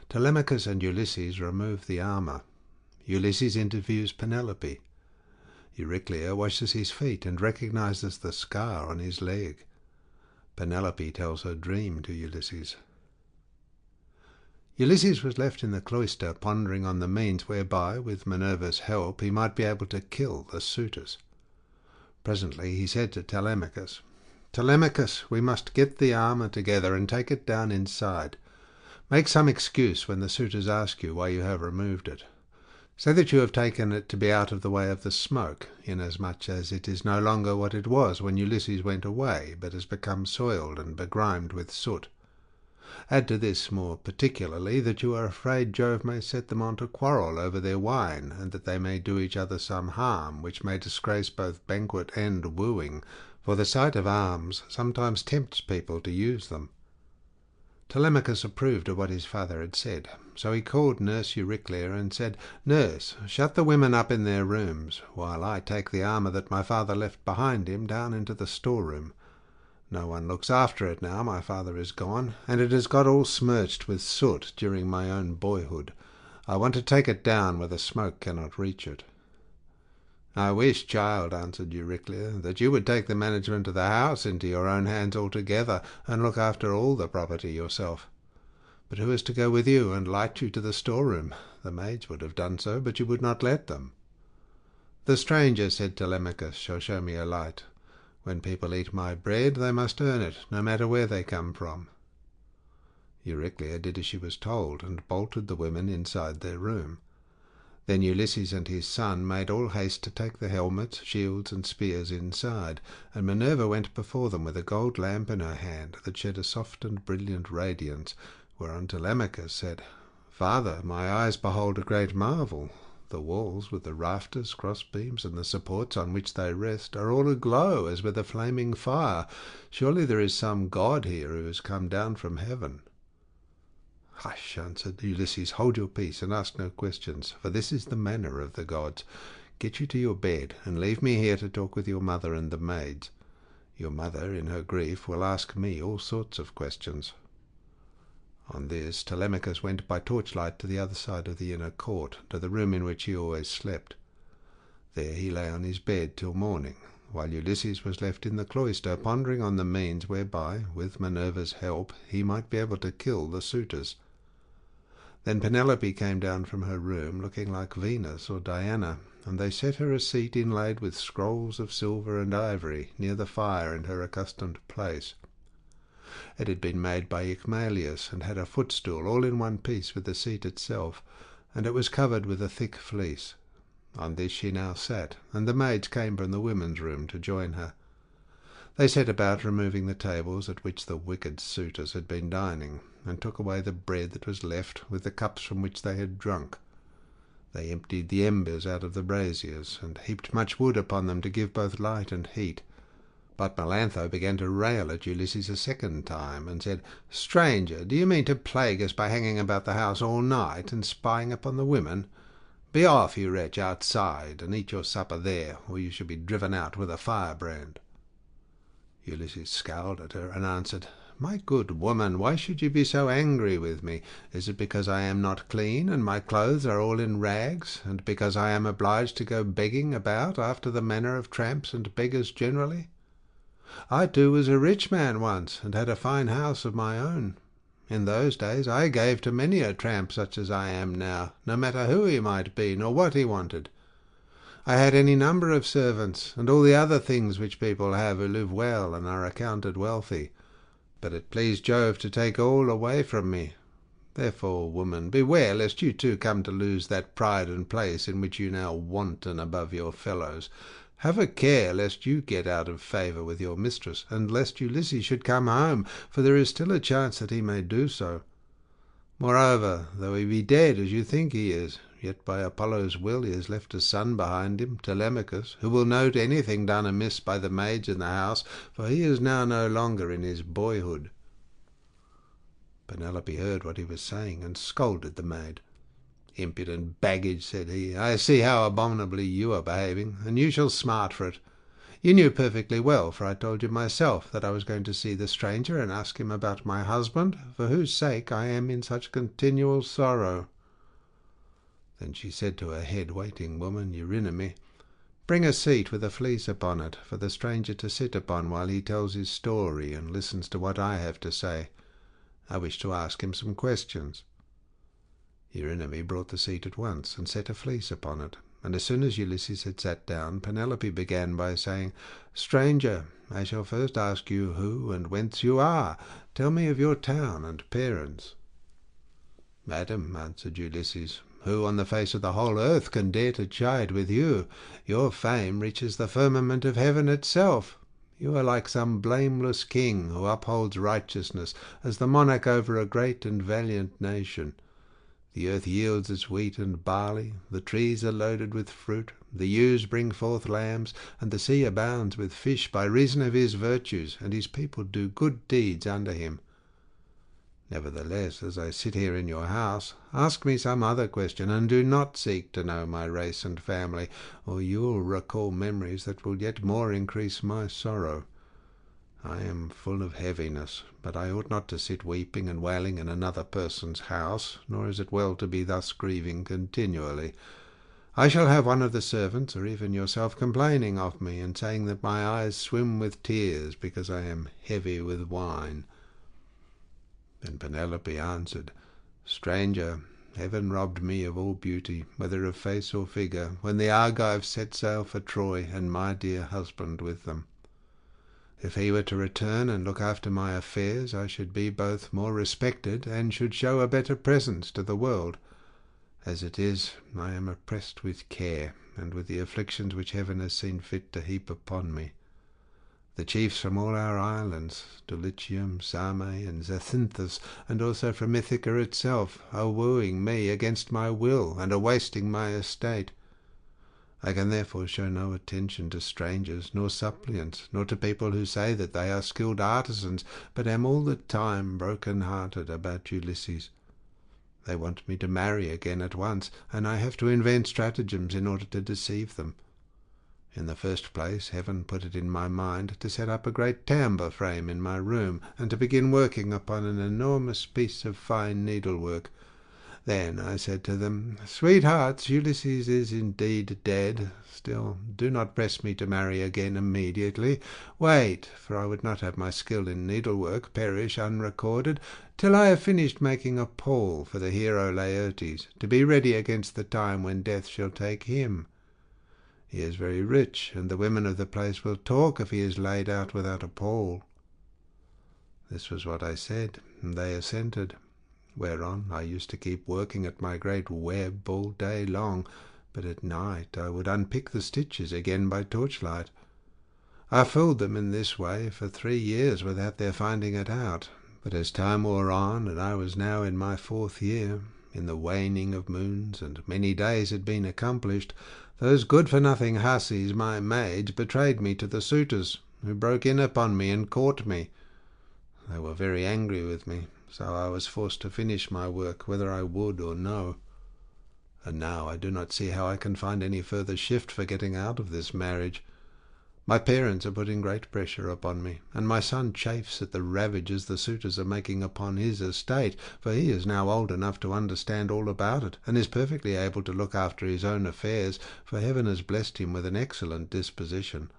Telemachus and Ulysses remove the armour. Ulysses interviews Penelope. Euryclea washes his feet and recognizes the scar on his leg. Penelope tells her dream to Ulysses. Ulysses was left in the cloister pondering on the means whereby, with Minerva's help, he might be able to kill the suitors. Presently he said to Telemachus, "Telemachus, we must get the armour together and take it down inside. Make some excuse when the suitors ask you why you have removed it. Say that you have taken it to be out of the way of the smoke, inasmuch as it is no longer what it was when Ulysses went away, but has become soiled and begrimed with soot. Add to this more particularly that you are afraid Jove may set them on to quarrel over their wine, and that they may do each other some harm, which may disgrace both banquet and wooing, for the sight of arms sometimes tempts people to use them." Telemachus approved of what his father had said, so he called nurse Euryclea and said, "Nurse, shut the women up in their rooms, while I take the armour that my father left behind him down into the storeroom. No one looks after it now my father is gone, and it has got all smirched with soot during my own boyhood. I want to take it down where the smoke cannot reach it." "I wish, child," answered Euryclea, "that you would take the management of the house into your own hands altogether, and look after all the property yourself. But who is to go with you and light you to the storeroom? The maids would have done so, but you would not let them." "The stranger," said Telemachus, "shall show me a light. When people eat my bread, they must earn it, no matter where they come from." Euryclea did as she was told, and bolted the women inside their room. Then Ulysses and his son made all haste to take the helmets, shields, and spears inside, and Minerva went before them with a gold lamp in her hand that shed a soft and brilliant radiance, whereon Telemachus said, "Father, my eyes behold a great marvel. The walls, with the rafters, crossbeams, and the supports on which they rest, are all aglow as with a flaming fire. Surely there is some god here who has come down from heaven." "Hush," answered Ulysses, "hold your peace and ask no questions, for this is the manner of the gods. Get you to your bed, and leave me here to talk with your mother and the maids. Your mother, in her grief, will ask me all sorts of questions." On this Telemachus went by torchlight to the other side of the inner court, to the room in which he always slept. There he lay on his bed till morning, while Ulysses was left in the cloister, pondering on the means whereby, with Minerva's help, he might be able to kill the suitors. Then Penelope came down from her room, looking like Venus or Diana, and they set her a seat inlaid with scrolls of silver and ivory, near the fire in her accustomed place. It had been made by Icmalius, and had a footstool all in one piece with the seat itself, and it was covered with a thick fleece. On this she now sat, and the maids came from the women's room to join her. They set about removing the tables at which the wicked suitors had been dining, and took away the bread that was left, with the cups from which they had drunk. They emptied the embers out of the braziers, and heaped much wood upon them to give both light and heat. But Melantho began to rail at Ulysses a second time, and said, "Stranger, do you mean to plague us by hanging about the house all night, and spying upon the women? Be off, you wretch, outside, and eat your supper there, or you shall be driven out with a firebrand." Ulysses scowled at her, and answered, "My good woman, why should you be so angry with me? Is it because I am not clean, and my clothes are all in rags, and because I am obliged to go begging about after the manner of tramps and beggars generally? I too was a rich man once, and had a fine house of my own. In those days I gave to many a tramp such as I am now, no matter who he might be, nor what he wanted. I had any number of servants, and all the other things which people have who live well and are accounted wealthy. But it pleased Jove to take all away from me. Therefore, woman, beware lest you too come to lose that pride and place in which you now wanton above your fellows. Have a care lest you get out of favour with your mistress, and lest Ulysses should come home, for there is still a chance that he may do so. Moreover, though he be dead as you think he is, yet by Apollo's will he has left a son behind him, Telemachus, who will note anything done amiss by the maids in the house, for he is now no longer in his boyhood." Penelope heard what he was saying, and scolded the maid. "Impudent baggage," said he, "I see how abominably you are behaving, and you shall smart for it. You knew perfectly well, for I told you myself that I was going to see the stranger and ask him about my husband, for whose sake I am in such continual sorrow." Then she said to her head-waiting woman, Eurynome, "Bring a seat with a fleece upon it, for the stranger to sit upon while he tells his story and listens to what I have to say. I wish to ask him some questions." Eurynome brought the seat at once, and set a fleece upon it, and as soon as Ulysses had sat down, Penelope began by saying, "Stranger, I shall first ask you who and whence you are. Tell me of your town and parents." "Madam," answered Ulysses, "who on the face of the whole earth can dare to chide with you? Your fame reaches the firmament of heaven itself. You are like some blameless king who upholds righteousness as the monarch over a great and valiant nation. The earth yields its wheat and barley, the trees are loaded with fruit, the ewes bring forth lambs, and the sea abounds with fish by reason of his virtues, and his people do good deeds under him. Nevertheless, as I sit here in your house, ask me some other question, and do not seek to know my race and family, or you will recall memories that will yet more increase my sorrow. I am full of heaviness, but I ought not to sit weeping and wailing in another person's house, nor is it well to be thus grieving continually. I shall have one of the servants, or even yourself, complaining of me, and saying that my eyes swim with tears because I am heavy with wine." Then Penelope answered, "Stranger, heaven robbed me of all beauty, whether of face or figure, when the Argives set sail for Troy, and my dear husband with them. If he were to return and look after my affairs, I should be both more respected and should show a better presence to the world. As it is, I am oppressed with care, and with the afflictions which heaven has seen fit to heap upon me. The chiefs from all our islands, Dulichium, Same, and Zacynthus, and also from Ithaca itself, are wooing me against my will, and are wasting my estate. I can therefore show no attention to strangers, nor suppliants, nor to people who say that they are skilled artisans, but am all the time broken-hearted about Ulysses. They want me to marry again at once, and I have to invent stratagems in order to deceive them. In the first place, heaven put it in my mind to set up a great tambour frame in my room, and to begin working upon an enormous piece of fine needlework. Then I said to them, 'Sweethearts, Ulysses is indeed dead. Still, do not press me to marry again immediately. Wait, for I would not have my skill in needlework perish unrecorded, till I have finished making a pall for the hero Laertes, to be ready against the time when death shall take him. He is very rich, and the women of the place will talk if he is laid out without a pall.' This was what I said, and they assented. Whereon I used to keep working at my great web all day long, but at night I would unpick the stitches again by torchlight. I filled them in this way for 3 years without their finding it out, but as time wore on, and I was now in my 4th year, in the waning of moons, and many days had been accomplished, those good-for-nothing hussies, my maids, betrayed me to the suitors, who broke in upon me and caught me. They were very angry with me, so I was forced to finish my work, whether I would or no. And now I do not see how I can find any further shift for getting out of this marriage. My parents are putting great pressure upon me, and my son chafes at the ravages the suitors are making upon his estate, for he is now old enough to understand all about it, and is perfectly able to look after his own affairs, for heaven has blessed him with an excellent disposition.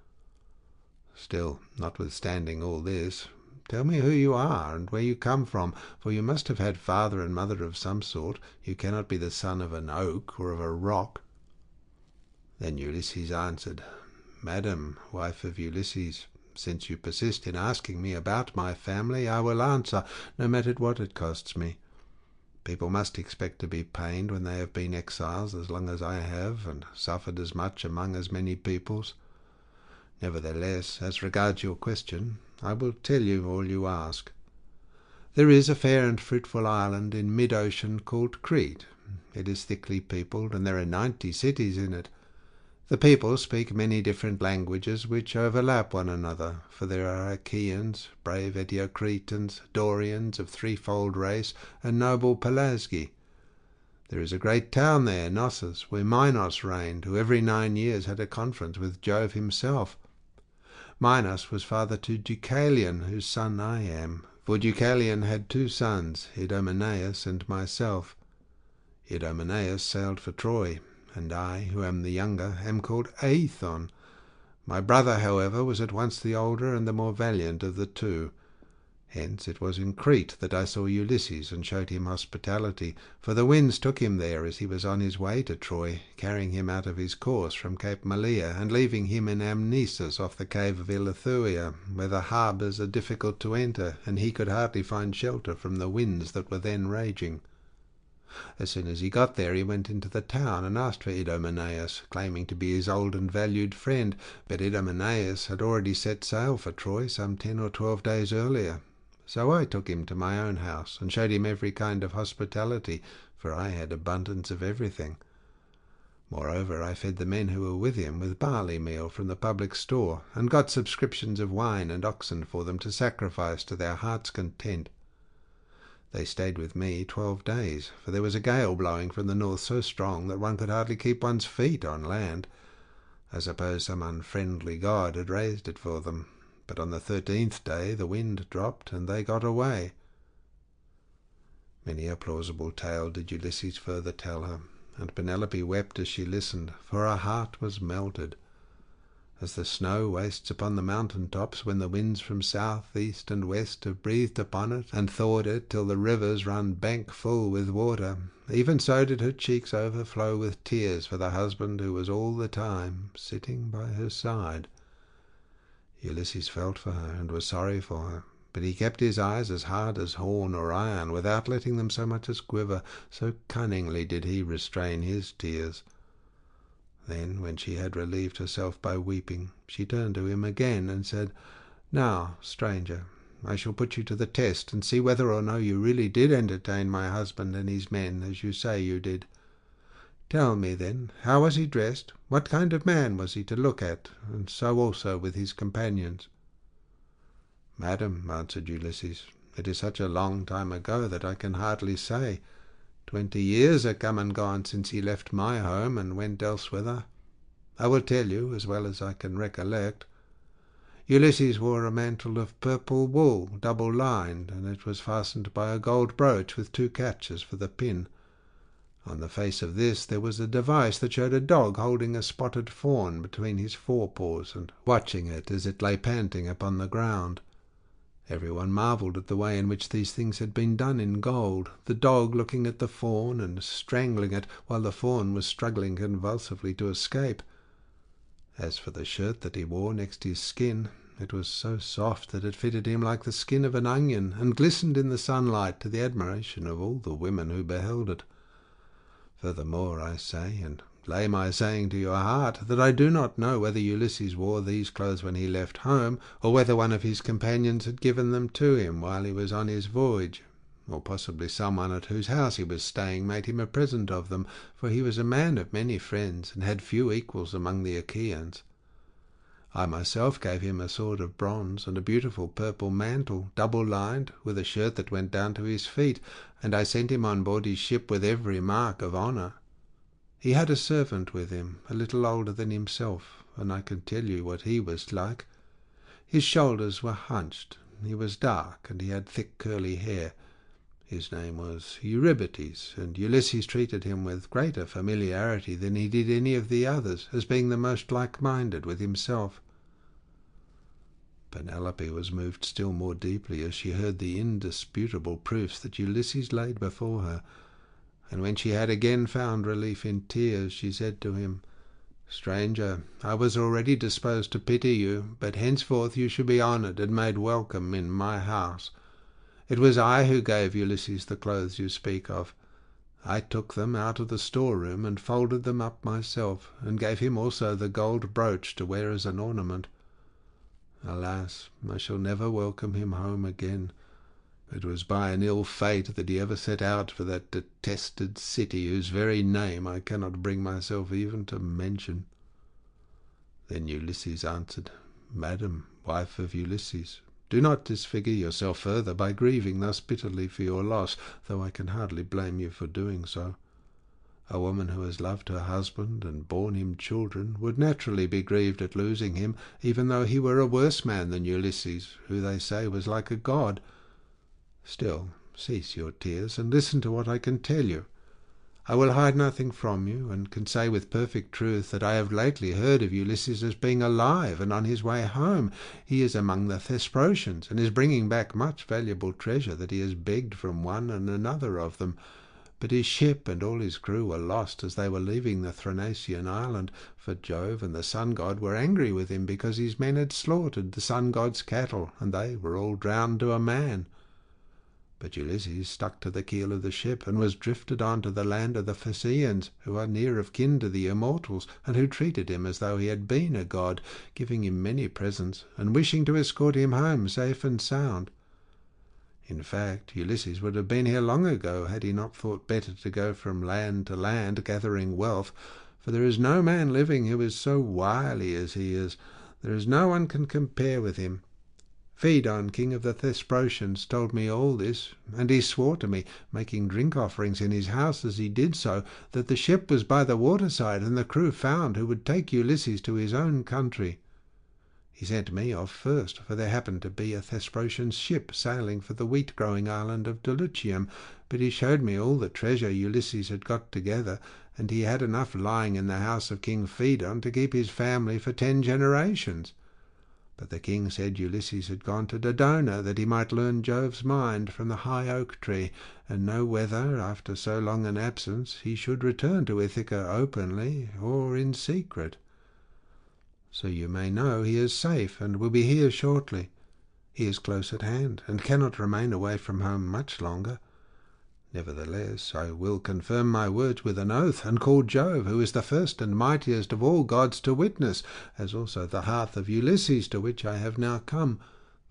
Still, notwithstanding all this, tell me who you are, and where you come from, for you must have had father and mother of some sort. You cannot be the son of an oak or of a rock." Then Ulysses answered, "Madam, wife of Ulysses, since you persist in asking me about my family, I will answer, no matter what it costs me. People must expect to be pained when they have been exiles as long as I have, and suffered as much among as many peoples. Nevertheless, as regards your question, I will tell you all you ask. There is a fair and fruitful island in mid-ocean called Crete. It is thickly peopled, and there are 90 cities in it. The people speak many different languages which overlap one another, for there are Achaeans, brave Eteocretans, Dorians of threefold race, and noble Pelasgi. There is a great town there, Knossos, where Minos reigned, who every 9 years had a conference with Jove himself. Minos was father to Deucalion, whose son I am. For Deucalion had 2 sons, Idomeneus and myself. Idomeneus sailed for Troy, and I, who am the younger, am called Aethon. My brother, however, was at once the older and the more valiant of the 2. Hence it was in Crete that I saw Ulysses and showed him hospitality, for the winds took him there as he was on his way to Troy, carrying him out of his course from Cape Malea, and leaving him in Amnesus off the cave of Ilithuia, where the harbours are difficult to enter, and he could hardly find shelter from the winds that were then raging. As soon as he got there, he went into the town and asked for Idomeneus, claiming to be his old and valued friend, but Idomeneus had already set sail for Troy some 10 or 12 days earlier. So I took him to my own house, and showed him every kind of hospitality, for I had abundance of everything. Moreover, I fed the men who were with him with barley meal from the public store, and got subscriptions of wine and oxen for them to sacrifice to their heart's content. They stayed with me 12 days, for there was a gale blowing from the north so strong that one could hardly keep one's feet on land. I suppose some unfriendly god had raised it for them. But on the 13th day the wind dropped, and they got away. Many a plausible tale did Ulysses further tell her, and Penelope wept as she listened, for her heart was melted. As the snow wastes upon the mountain tops when the winds from south, east, and west have breathed upon it and thawed it till the rivers run bank full with water, even so did her cheeks overflow with tears for the husband who was all the time sitting by her side. Ulysses felt for her and was sorry for her, but he kept his eyes as hard as horn or iron, without letting them so much as quiver, so cunningly did he restrain his tears. Then, when she had relieved herself by weeping, she turned to him again and said, "Now, stranger, I shall put you to the test, and see whether or no you really did entertain my husband and his men, as you say you did. Tell me, then, how was he dressed? What kind of man was he to look at? And so also with his companions." "Madam," answered Ulysses, "it is such a long time ago that I can hardly say. 20 years are come and gone since he left my home and went elsewhither. I will tell you as well as I can recollect. Ulysses wore a mantle of purple wool, double-lined, and it was fastened by a gold brooch with 2 catches for the pin. On the face of this there was a device that showed a dog holding a spotted fawn between his forepaws, and watching it as it lay panting upon the ground. Everyone marvelled at the way in which these things had been done in gold, the dog looking at the fawn and strangling it, while the fawn was struggling convulsively to escape. As for the shirt that he wore next his skin, it was so soft that it fitted him like the skin of an onion, and glistened in the sunlight to the admiration of all the women who beheld it. Furthermore, I say, and lay my saying to your heart, that I do not know whether Ulysses wore these clothes when he left home, or whether one of his companions had given them to him while he was on his voyage, or possibly someone at whose house he was staying made him a present of them, for he was a man of many friends, and had few equals among the Achaeans. I myself gave him a sword of bronze and a beautiful purple mantle, double-lined, with a shirt that went down to his feet, and I sent him on board his ship with every mark of honour. He had a servant with him, a little older than himself, and I can tell you what he was like. His shoulders were hunched, he was dark, and he had thick curly hair. His name was Eurybates, and Ulysses treated him with greater familiarity than he did any of the others, as being the most like-minded with himself. Penelope was moved still more deeply as she heard the indisputable proofs that Ulysses laid before her, and when she had again found relief in tears, she said to him, "Stranger, I was already disposed to pity you, but henceforth you shall be honoured and made welcome in my house. It was I who gave Ulysses the clothes you speak of. I took them out of the storeroom and folded them up myself, and gave him also the gold brooch to wear as an ornament. Alas, I shall never welcome him home again. It was by an ill fate that he ever set out for that detested city, whose very name I cannot bring myself even to mention." Then Ulysses answered, "Madam, wife of Ulysses, do not disfigure yourself further by grieving thus bitterly for your loss, though I can hardly blame you for doing so. A woman who has loved her husband and borne him children would naturally be grieved at losing him, even though he were a worse man than Ulysses, who they say was like a god. Still, cease your tears, and listen to what I can tell you. I will hide nothing from you, and can say with perfect truth that I have lately heard of Ulysses as being alive and on his way home. He is among the Thesprotians, and is bringing back much valuable treasure that he has begged from one and another of them. But his ship and all his crew were lost as they were leaving the Thrinacian island, for Jove and the sun god were angry with him because his men had slaughtered the sun god's cattle, and they were all drowned to a man. But Ulysses stuck to the keel of the ship, and was drifted on to the land of the Phaeacians, who are near of kin to the immortals, and who treated him as though he had been a god, giving him many presents, and wishing to escort him home safe and sound. In fact, Ulysses would have been here long ago, had he not thought better to go from land to land, gathering wealth, for there is no man living who is so wily as he is. There is no one can compare with him. Phaedon, king of the Thesprotians, told me all this, and he swore to me, making drink offerings in his house as he did so, that the ship was by the waterside, and the crew found who would take Ulysses to his own country. He sent me off first, for there happened to be a Thesprotian ship sailing for the wheat-growing island of Dulichium, but he showed me all the treasure Ulysses had got together, and he had enough lying in the house of King Phaedon to keep his family for 10 generations. But the king said Ulysses had gone to Dodona, that he might learn Jove's mind from the high oak tree, and know whether, after so long an absence, he should return to Ithaca openly or in secret. So you may know he is safe, and will be here shortly. He is close at hand, and cannot remain away from home much longer. Nevertheless, I will confirm my words with an oath, and call Jove, who is the first and mightiest of all gods, to witness, as also the hearth of Ulysses, to which I have now come,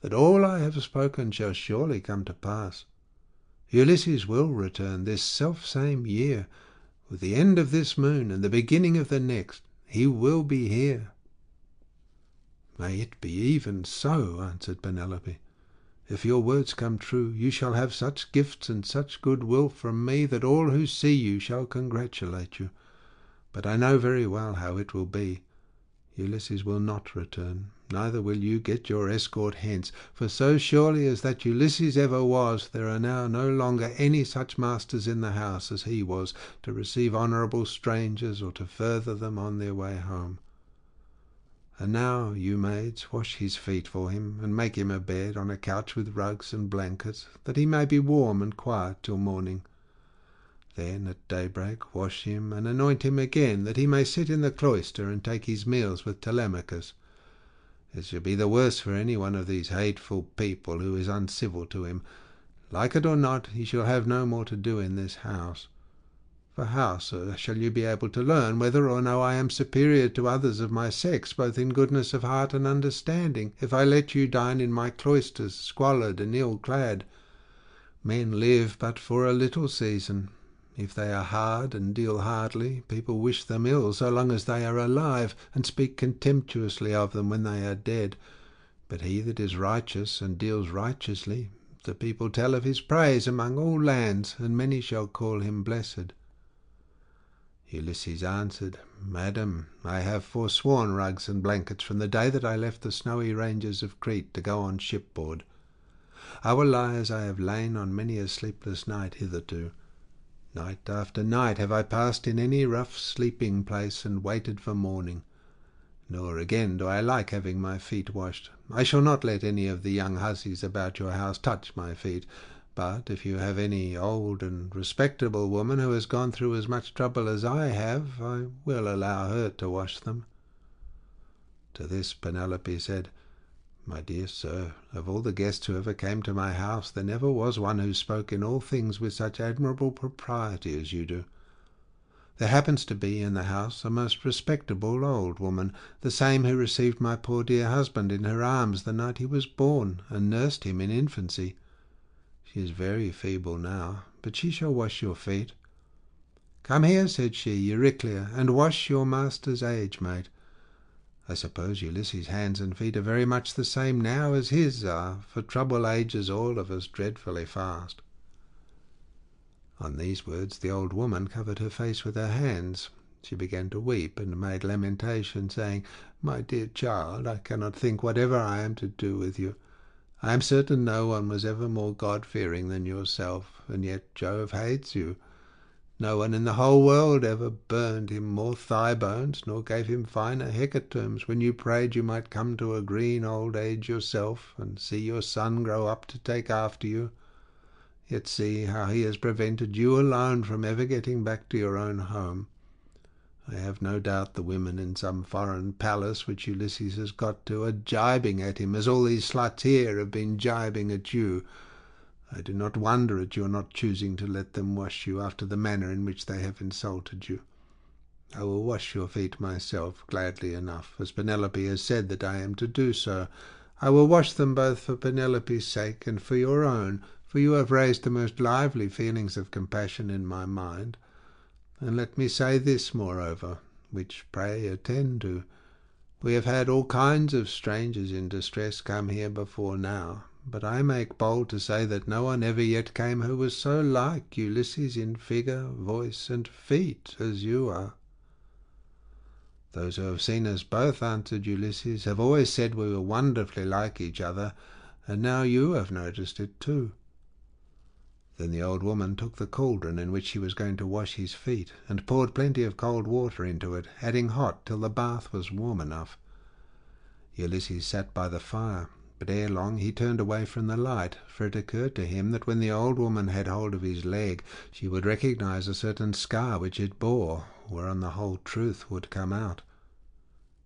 that all I have spoken shall surely come to pass. Ulysses will return this self-same year. With the end of this moon and the beginning of the next, he will be here." "May it be even so," answered Penelope. "If your words come true, you shall have such gifts and such goodwill from me that all who see you shall congratulate you. But I know very well how it will be. Ulysses will not return, neither will you get your escort hence, for so surely as that Ulysses ever was, there are now no longer any such masters in the house as he was, to receive honourable strangers or to further them on their way home. And now, you maids, wash his feet for him, and make him a bed on a couch with rugs and blankets, that he may be warm and quiet till morning. Then at daybreak wash him and anoint him again, that he may sit in the cloister and take his meals with Telemachus. It shall be the worse for any one of these hateful people who is uncivil to him. Like it or not, he shall have no more to do in this house. For how, sir, shall you be able to learn whether or no I am superior to others of my sex, both in goodness of heart and understanding, if I let you dine in my cloisters, squalid and ill-clad? Men live but for a little season. If they are hard and deal hardly, people wish them ill so long as they are alive, and speak contemptuously of them when they are dead. But he that is righteous and deals righteously, the people tell of his praise among all lands, and many shall call him blessed." Ulysses answered, "Madam, I have forsworn rugs and blankets from the day that I left the snowy ranges of Crete to go on shipboard. I will lie as I have lain on many a sleepless night hitherto. Night after night have I passed in any rough sleeping place and waited for morning. Nor again do I like having my feet washed. I shall not let any of the young hussies about your house touch my feet, but if you have any old and respectable woman who has gone through as much trouble as I have, I will allow her to wash them." To this Penelope said, "My dear sir, of all the guests who ever came to my house, there never was one who spoke in all things with such admirable propriety as you do. There happens to be in the house a most respectable old woman, the same who received my poor dear husband in her arms the night he was born, and nursed him in infancy. She is very feeble now, but she shall wash your feet." "Come here," said she, "Euryclea, and wash your master's age-mate. I suppose Ulysses' hands and feet are very much the same now as his are, for trouble ages all of us dreadfully fast." On these words the old woman covered her face with her hands. She began to weep and made lamentation, saying, "My dear child, I cannot think whatever I am to do with you. I am certain no one was ever more God-fearing than yourself, and yet Jove hates you. No one in the whole world ever burned him more thigh-bones, nor gave him finer hecatombs, when you prayed you might come to a green old age yourself, and see your son grow up to take after you. Yet see how he has prevented you alone from ever getting back to your own home. I have no doubt the women in some foreign palace which Ulysses has got to are gibing at him, as all these sluts here have been gibing at you. I do not wonder at your not choosing to let them wash you after the manner in which they have insulted you. I will wash your feet myself, gladly enough, as Penelope has said that I am to do so. I will wash them both for Penelope's sake and for your own, for you have raised the most lively feelings of compassion in my mind. And let me say this, moreover, which pray attend to. We have had all kinds of strangers in distress come here before now, but I make bold to say that no one ever yet came who was so like Ulysses in figure, voice, and feet as you are." "Those who have seen us both," answered Ulysses, "have always said we were wonderfully like each other, and now you have noticed it too." Then the old woman took the cauldron in which she was going to wash his feet, and poured plenty of cold water into it, adding hot till the bath was warm enough. Ulysses sat by the fire, but ere long he turned away from the light, for it occurred to him that when the old woman had hold of his leg, she would recognize a certain scar which it bore, whereon the whole truth would come out.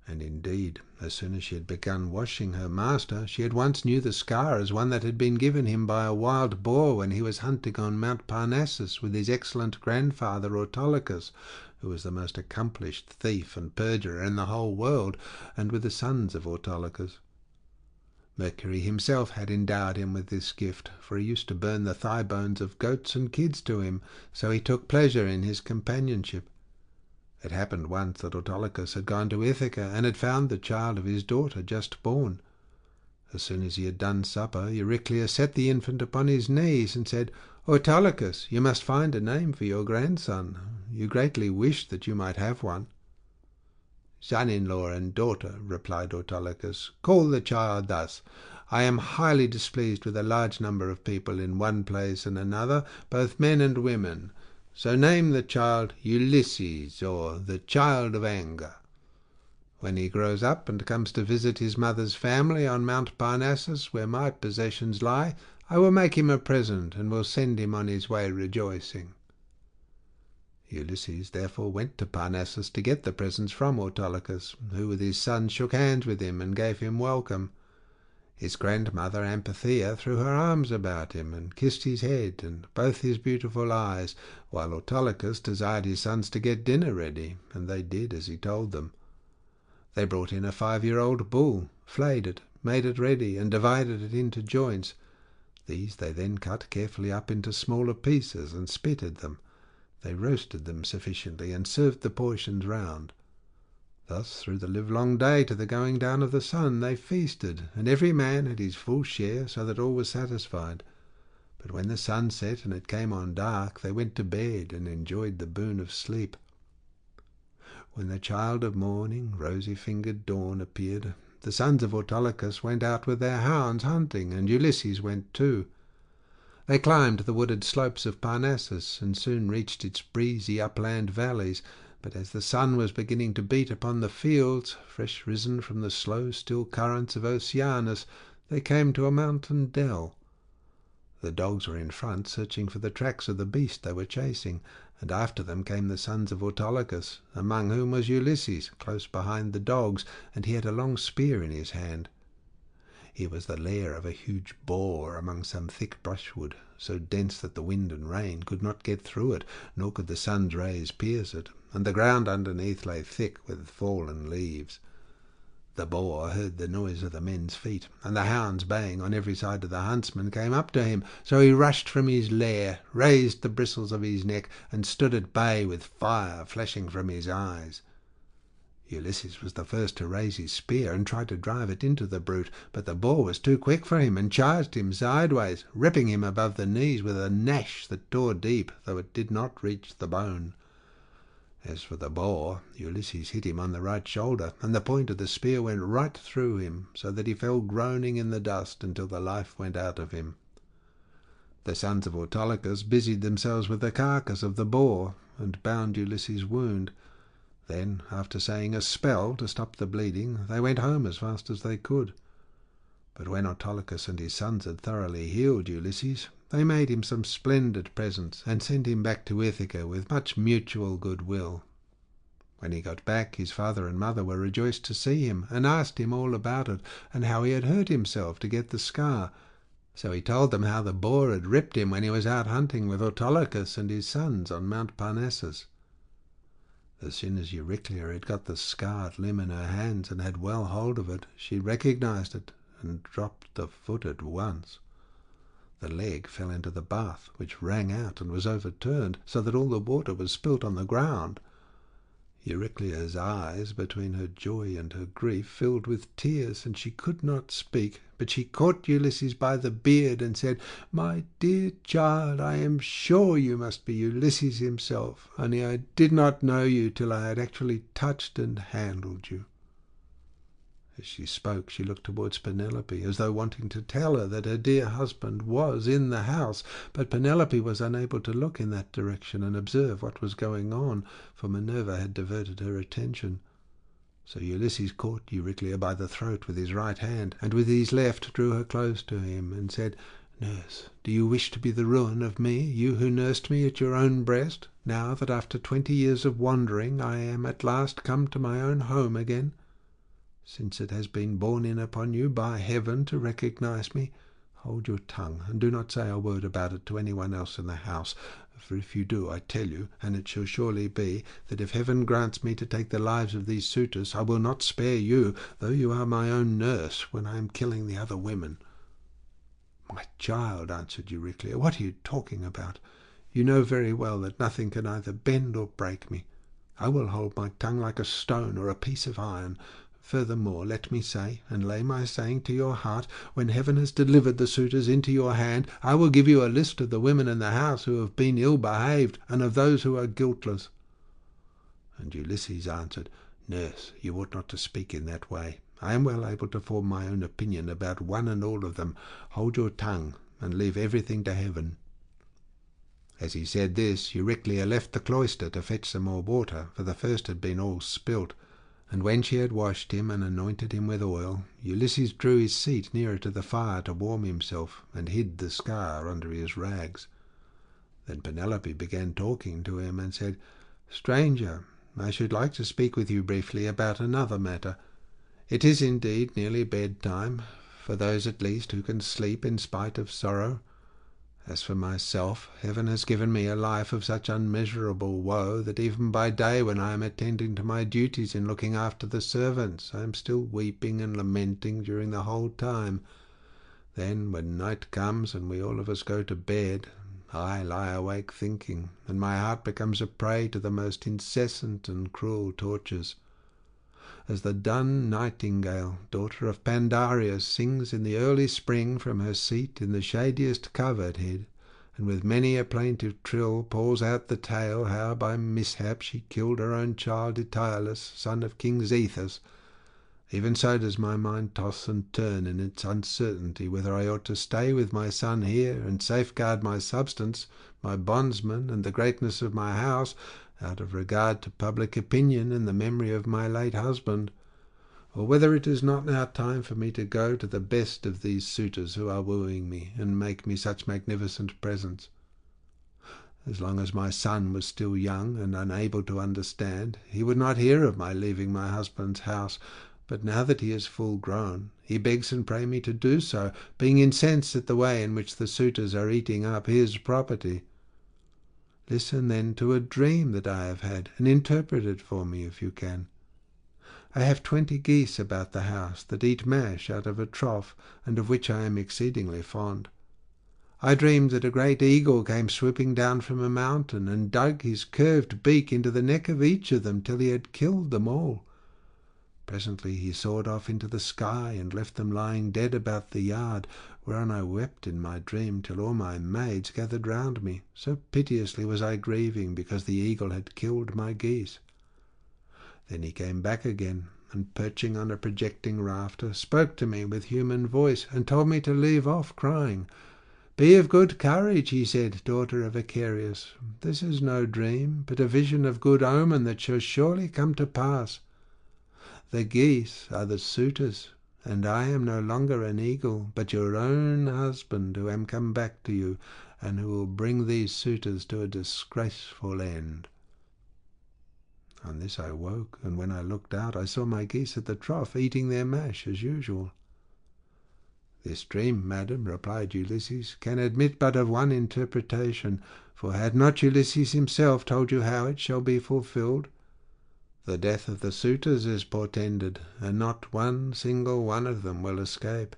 And indeed, as soon as she had begun washing her master, she at once knew the scar as one that had been given him by a wild boar when he was hunting on Mount Parnassus with his excellent grandfather Autolycus, who was the most accomplished thief and perjurer in the whole world, and with the sons of Autolycus. Mercury himself had endowed him with this gift, for he used to burn the thigh bones of goats and kids to him, so he took pleasure in his companionship. It happened once that Autolycus had gone to Ithaca, and had found the child of his daughter just born. As soon as he had done supper, Euryclea set the infant upon his knees, and said, "Autolycus, you must find a name for your grandson. You greatly wished that you might have one." "Son-in-law and daughter," replied Autolycus, "call the child thus. I am highly displeased with a large number of people in one place and another, both men and women. So name the child Ulysses, or the child of anger. When he grows up and comes to visit his mother's family on Mount Parnassus, where my possessions lie, I will make him a present, and will send him on his way rejoicing." Ulysses therefore went to Parnassus to get the presents from Autolycus, who with his son shook hands with him and gave him welcome. His grandmother Amphithea threw her arms about him and kissed his head and both his beautiful eyes, while Autolycus desired his sons to get dinner ready, and they did as he told them. They brought in a 5-year-old bull, flayed it, made it ready, and divided it into joints. These they then cut carefully up into smaller pieces and spitted them. They roasted them sufficiently and served the portions round. Thus through the livelong day to the going down of the sun they feasted, and every man had his full share, so that all was satisfied. But when the sun set and it came on dark, they went to bed and enjoyed the boon of sleep. When the child of morning, rosy-fingered Dawn, appeared, the sons of Autolycus went out with their hounds hunting, and Ulysses went too. They climbed the wooded slopes of Parnassus, and soon reached its breezy upland valleys. But as the sun was beginning to beat upon the fields, fresh risen from the slow still currents of Oceanus, they came to a mountain dell. The dogs were in front, searching for the tracks of the beast they were chasing, and after them came the sons of Autolycus, among whom was Ulysses, close behind the dogs, and he had a long spear in his hand. Here was the lair of a huge boar among some thick brushwood, so dense that the wind and rain could not get through it, nor could the sun's rays pierce it, and the ground underneath lay thick with fallen leaves. The boar heard the noise of the men's feet, and the hounds baying on every side of the huntsman came up to him, so he rushed from his lair, raised the bristles of his neck, and stood at bay with fire flashing from his eyes. Ulysses was the first to raise his spear and try to drive it into the brute, but the boar was too quick for him and charged him sideways, ripping him above the knees with a gnash that tore deep, though it did not reach the bone. As for the boar, Ulysses hit him on the right shoulder, and the point of the spear went right through him, so that he fell groaning in the dust until the life went out of him. The sons of Autolycus busied themselves with the carcass of the boar, and bound Ulysses' wound. Then, after saying a spell to stop the bleeding, they went home as fast as they could. But when Autolycus and his sons had thoroughly healed Ulysses, they made him some splendid presents, and sent him back to Ithaca with much mutual goodwill. When he got back, his father and mother were rejoiced to see him, and asked him all about it, and how he had hurt himself to get the scar. So he told them how the boar had ripped him when he was out hunting with Autolycus and his sons on Mount Parnassus. As soon as Euryclea had got the scarred limb in her hands and had well hold of it, she recognized it and dropped the foot at once. The leg fell into the bath, which rang out and was overturned, so that all the water was spilt on the ground. Euryclea's eyes, between her joy and her grief, filled with tears, and she could not speak, but she caught Ulysses by the beard and said, "My dear child, I am sure you must be Ulysses himself, only I did not know you till I had actually touched and handled you." As she spoke, she looked towards Penelope, as though wanting to tell her that her dear husband was in the house, but Penelope was unable to look in that direction and observe what was going on, for Minerva had diverted her attention. So Ulysses caught Euryclea by the throat with his right hand, and with his left drew her close to him, and said, "Nurse, do you wish to be the ruin of me, you who nursed me at your own breast, now that after 20 years of wandering I am at last come to my own home again? Since it has been borne in upon you by heaven to recognize me, hold your tongue, and do not say a word about it to anyone else in the house. For if you do, I tell you, and it shall surely be, that if heaven grants me to take the lives of these suitors, I will not spare you, though you are my own nurse, when I am killing the other women." "My child," answered Euryclea, "what are you talking about? You know very well that nothing can either bend or break me. I will hold my tongue like a stone or a piece of iron. Furthermore, let me say, and lay my saying to your heart, when heaven has delivered the suitors into your hand, I will give you a list of the women in the house who have been ill-behaved, and of those who are guiltless." And Ulysses answered, "Nurse, you ought not to speak in that way. I am well able to form my own opinion about one and all of them. Hold your tongue, and leave everything to heaven." As he said this, Euryclea left the cloister to fetch some more water, for the first had been all spilt. And when she had washed him and anointed him with oil, Ulysses drew his seat nearer to the fire to warm himself, and hid the scar under his rags. Then Penelope began talking to him, and said, "Stranger, I should like to speak with you briefly about another matter. It is indeed nearly bedtime, for those at least who can sleep in spite of sorrow. As for myself, heaven has given me a life of such unmeasurable woe that even by day, when I am attending to my duties in looking after the servants, I am still weeping and lamenting during the whole time. Then, when night comes and we all of us go to bed, I lie awake thinking, and my heart becomes a prey to the most incessant and cruel tortures. As the Dann nightingale, daughter of Pandarius, sings in the early spring from her seat in the shadiest covert-head, and with many a plaintive trill pours out the tale how by mishap she killed her own child Itylus, son of King Zethus, even so does my mind toss and turn in its uncertainty whether I ought to stay with my son here and safeguard my substance, my bondsmen, and the greatness of my house, out of regard to public opinion and the memory of my late husband, or whether it is not now time for me to go to the best of these suitors who are wooing me, and make me such magnificent presents. As long as my son was still young and unable to understand, he would not hear of my leaving my husband's house, but now that he is full grown, he begs and prays me to do so, being incensed at the way in which the suitors are eating up his property. Listen then to a dream that I have had, and interpret it for me if you can. I have 20 geese about the house that eat mash out of a trough, and of which I am exceedingly fond. I dreamed that a great eagle came swooping down from a mountain, and dug his curved beak into the neck of each of them till he had killed them all. Presently he soared off into the sky, and left them lying dead about the yard, whereon I wept in my dream till all my maids gathered round me, so piteously was I grieving because the eagle had killed my geese. Then he came back again, and perching on a projecting rafter, spoke to me with human voice, and told me to leave off crying. "Be of good courage," he said, "daughter of Icarius. This is no dream, but a vision of good omen that shall surely come to pass. The geese are the suitors, and I am no longer an eagle, but your own husband, who am come back to you, and who will bring these suitors to a disgraceful end." On this I woke, and when I looked out, I saw my geese at the trough, eating their mash as usual. "This dream, madam," replied Ulysses, "can admit but of one interpretation, for had not Ulysses himself told you how it shall be fulfilled? The death of the suitors is portended, and not one single one of them will escape."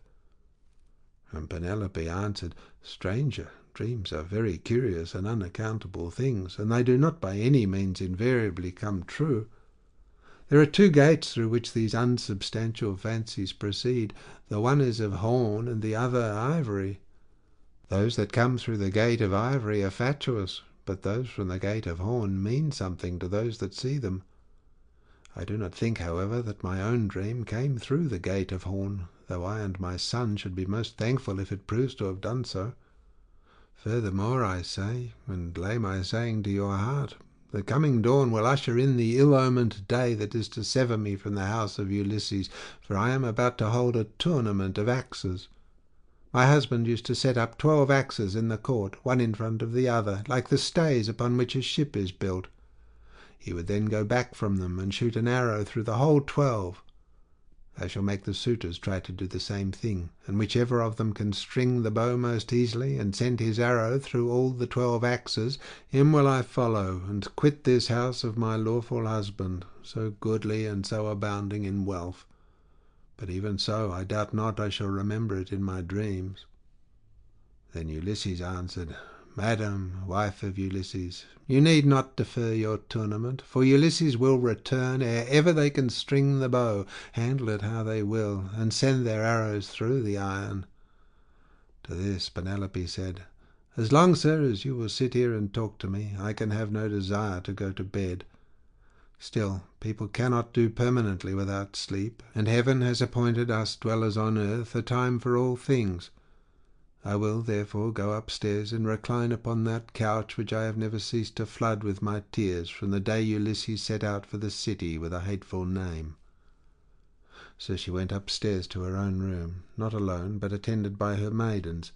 And Penelope answered, "Stranger, dreams are very curious and unaccountable things, and they do not by any means invariably come true. There are two gates through which these unsubstantial fancies proceed. The one is of horn, and the other ivory. Those that come through the gate of ivory are fatuous, but those from the gate of horn mean something to those that see them. I do not think, however, that my own dream came through the gate of horn, though I and my son should be most thankful if it proves to have done so. Furthermore, I say, and lay my saying to your heart, the coming dawn will usher in the ill-omened day that is to sever me from the house of Ulysses, for I am about to hold a tournament of axes. My husband used to set up 12 axes in the court, one in front of the other, like the stays upon which a ship is built. He would then go back from them and shoot an arrow through the whole 12. I shall make the suitors try to do the same thing, and whichever of them can string the bow most easily and send his arrow through all the 12 axes, him will I follow, and quit this house of my lawful husband, so goodly and so abounding in wealth. But even so, I doubt not I shall remember it in my dreams." Then Ulysses answered, "Madam, wife of Ulysses, you need not defer your tournament, for Ulysses will return ere ever they can string the bow, handle it how they will, and send their arrows through the iron." To this Penelope said, "As long, sir, as you will sit here and talk to me, I can have no desire to go to bed. Still, people cannot do permanently without sleep, and heaven has appointed us dwellers on earth a time for all things. I will, therefore, go upstairs and recline upon that couch which I have never ceased to flood with my tears from the day Ulysses set out for the city with a hateful name." So she went upstairs to her own room, not alone, but attended by her maidens,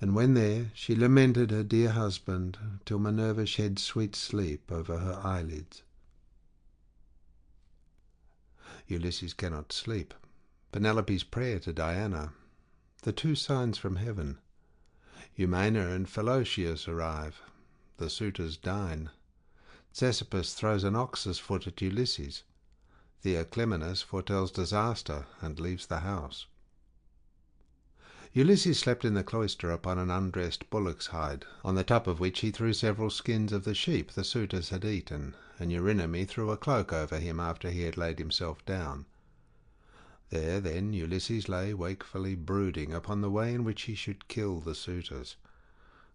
and when there she lamented her dear husband till Minerva shed sweet sleep over her eyelids. Ulysses cannot sleep. Penelope's prayer to Diana. The two signs from heaven. Eumena and Philocius arrive. The suitors dine. Ctesippus throws an ox's foot at Ulysses. Theoclymenus foretells disaster and leaves the house. Ulysses slept in the cloister upon an undressed bullock's hide, on the top of which he threw several skins of the sheep the suitors had eaten, and Eurynome threw a cloak over him after he had laid himself down. There, then, Ulysses lay wakefully brooding upon the way in which he should kill the suitors,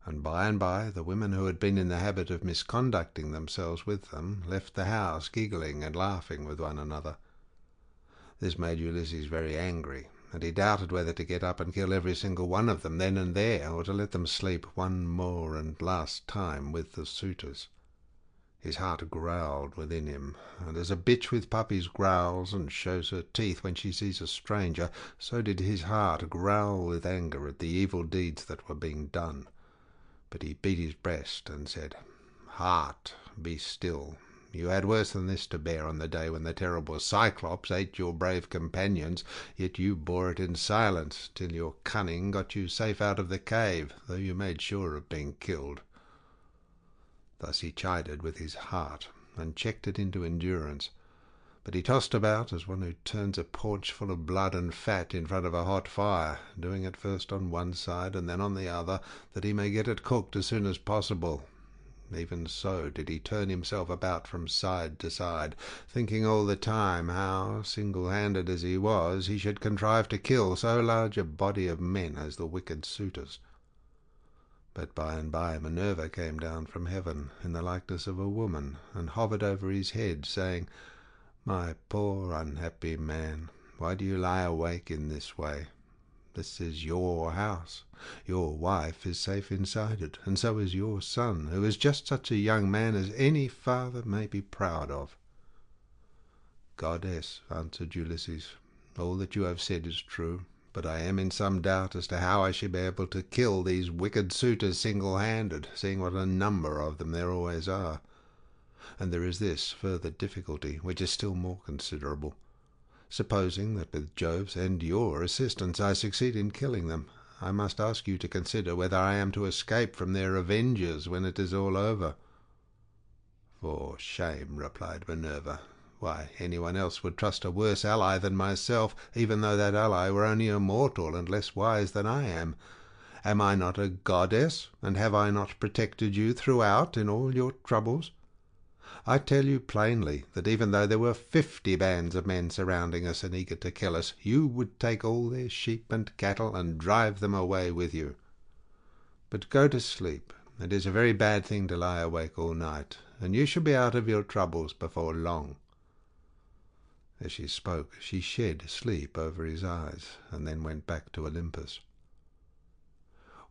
and by the women who had been in the habit of misconducting themselves with them left the house, giggling and laughing with one another. This made Ulysses very angry, and he doubted whether to get up and kill every single one of them then and there, or to let them sleep one more and last time with the suitors. His heart growled within him, and as a bitch with puppies growls and shows her teeth when she sees a stranger, so did his heart growl with anger at the evil deeds that were being done. But he beat his breast and said, "Heart, be still. You had worse than this to bear on the day when the terrible Cyclops ate your brave companions, yet you bore it in silence till your cunning got you safe out of the cave, though you made sure of being killed." Thus he chided with his heart, and checked it into endurance. But he tossed about as one who turns a paunch full of blood and fat in front of a hot fire, doing it first on one side and then on the other, that he may get it cooked as soon as possible. Even so did he turn himself about from side to side, thinking all the time how, single-handed as he was, he should contrive to kill so large a body of men as the wicked suitors. But by and by Minerva came down from heaven in the likeness of a woman, and hovered over his head, saying, "My poor unhappy man, why do you lie awake in this way? This is your house. Your wife is safe inside it, and so is your son, who is just such a young man as any father may be proud of." "Goddess," answered Ulysses, "all that you have said is true, but I am in some doubt as to how I shall be able to kill these wicked suitors single-handed, seeing what a number of them there always are. And there is this further difficulty, which is still more considerable. Supposing that with Jove's and your assistance I succeed in killing them, I must ask you to consider whether I am to escape from their avengers when it is all over." "For shame," replied Minerva. "Why, anyone else would trust a worse ally than myself, even though that ally were only a mortal and less wise than I am. Am I not a goddess, and have I not protected you throughout in all your troubles? I tell you plainly that even though there were 50 bands of men surrounding us and eager to kill us, you would take all their sheep and cattle and drive them away with you. But go to sleep. It is a very bad thing to lie awake all night, and you shall be out of your troubles before long." As she spoke, she shed sleep over his eyes, and then went back to Olympus.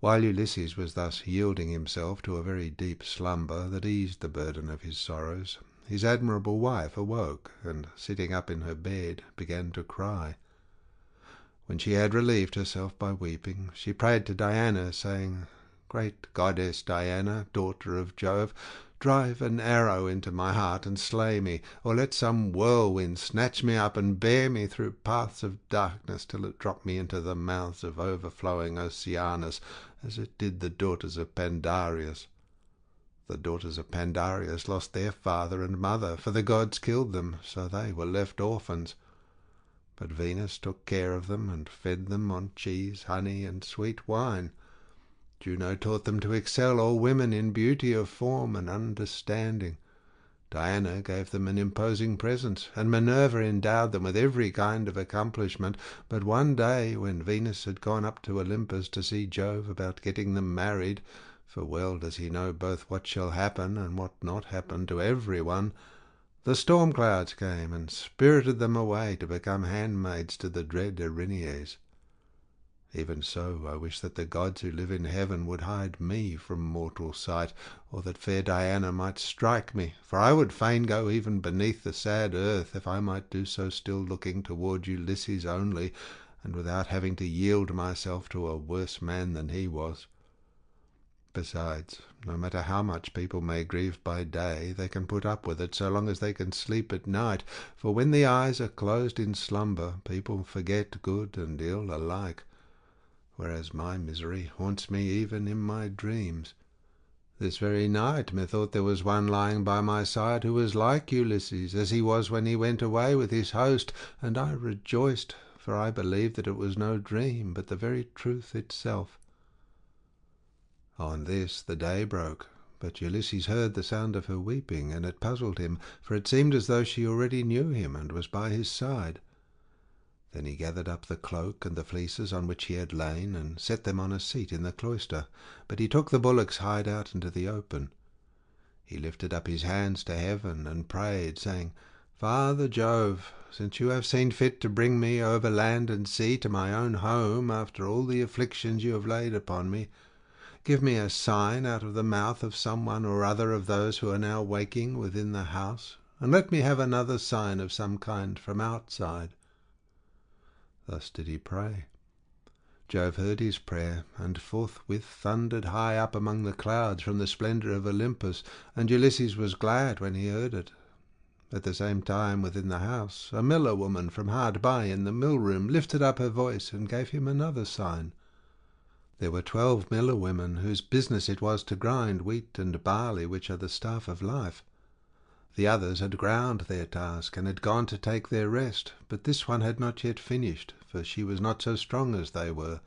While Ulysses was thus yielding himself to a very deep slumber that eased the burden of his sorrows, his admirable wife awoke, and, sitting up in her bed, began to cry. When she had relieved herself by weeping, she prayed to Diana, saying, "Great goddess Diana, daughter of Jove, drive an arrow into my heart and slay me, or let some whirlwind snatch me up and bear me through paths of darkness till it drop me into the mouths of overflowing Oceanus, as it did the daughters of Pandareus. The daughters of Pandareus lost their father and mother, for the gods killed them, so they were left orphans. But Venus took care of them and fed them on cheese, honey, and sweet wine. Juno taught them to excel all women in beauty of form and understanding. Diana gave them an imposing presence, and Minerva endowed them with every kind of accomplishment. But one day, when Venus had gone up to Olympus to see Jove about getting them married, for well does he know both what shall happen and what not happen to every one, the storm clouds came and spirited them away to become handmaids to the dread Erinyes. Even so, I wish that the gods who live in heaven would hide me from mortal sight, or that fair Diana might strike me, for I would fain go even beneath the sad earth, if I might do so still looking toward Ulysses only, and without having to yield myself to a worse man than he was. Besides, no matter how much people may grieve by day, they can put up with it so long as they can sleep at night, for when the eyes are closed in slumber, people forget good and ill alike, whereas my misery haunts me even in my dreams. This very night methought there was one lying by my side who was like Ulysses, as he was when he went away with his host, and I rejoiced, for I believed that it was no dream, but the very truth itself. On this the day broke, but Ulysses heard the sound of her weeping, and it puzzled him, for it seemed as though she already knew him and was by his side. Then he gathered up the cloak and the fleeces on which he had lain, and set them on a seat in the cloister, but he took the bullock's hide out into the open. He lifted up his hands to heaven and prayed, saying, "Father Jove, since you have seen fit to bring me over land and sea to my own home after all the afflictions you have laid upon me, give me a sign out of the mouth of some one or other of those who are now waking within the house, and let me have another sign of some kind from outside." Thus did he pray. Jove heard his prayer, and forthwith thundered high up among the clouds from the splendour of Olympus, and Ulysses was glad when he heard it. At the same time, within the house, a miller woman from hard by in the mill-room lifted up her voice and gave him another sign. There were 12 miller women whose business it was to grind wheat and barley, which are the staff of life. The others had ground their task and had gone to take their rest, but this one had not yet finished, for she was not so strong as they were,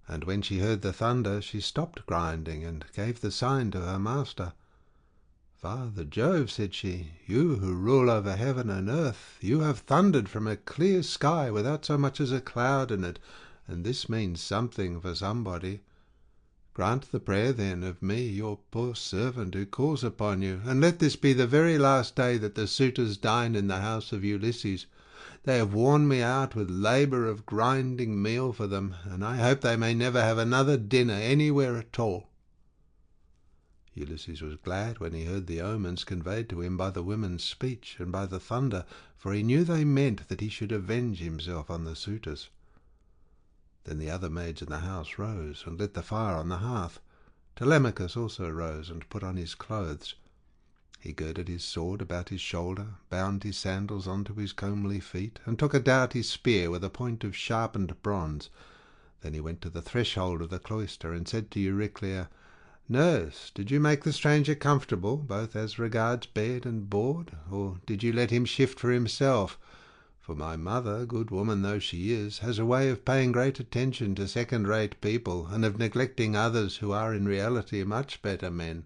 and when she heard the thunder she stopped grinding and gave the sign to her master. "Father Jove," said she, "you who rule over heaven and earth, you have thundered from a clear sky without so much as a cloud in it, and this means something for somebody. Grant the prayer, then, of me, your poor servant, who calls upon you, and let this be the very last day that the suitors dine in the house of Ulysses. They have worn me out with labour of grinding meal for them, and I hope they may never have another dinner anywhere at all." Ulysses was glad when he heard the omens conveyed to him by the women's speech and by the thunder, for he knew they meant that he should avenge himself on the suitors. Then the other maids in the house rose and lit the fire on the hearth. Telemachus also rose and put on his clothes. He girded his sword about his shoulder, bound his sandals onto his comely feet, and took a doughty spear with a point of sharpened bronze. Then he went to the threshold of the cloister and said to Euryclea, "Nurse, did you make the stranger comfortable, both as regards bed and board, or did you let him shift for himself? For my mother, good woman though she is, has a way of paying great attention to second-rate people, and of neglecting others who are in reality much better men."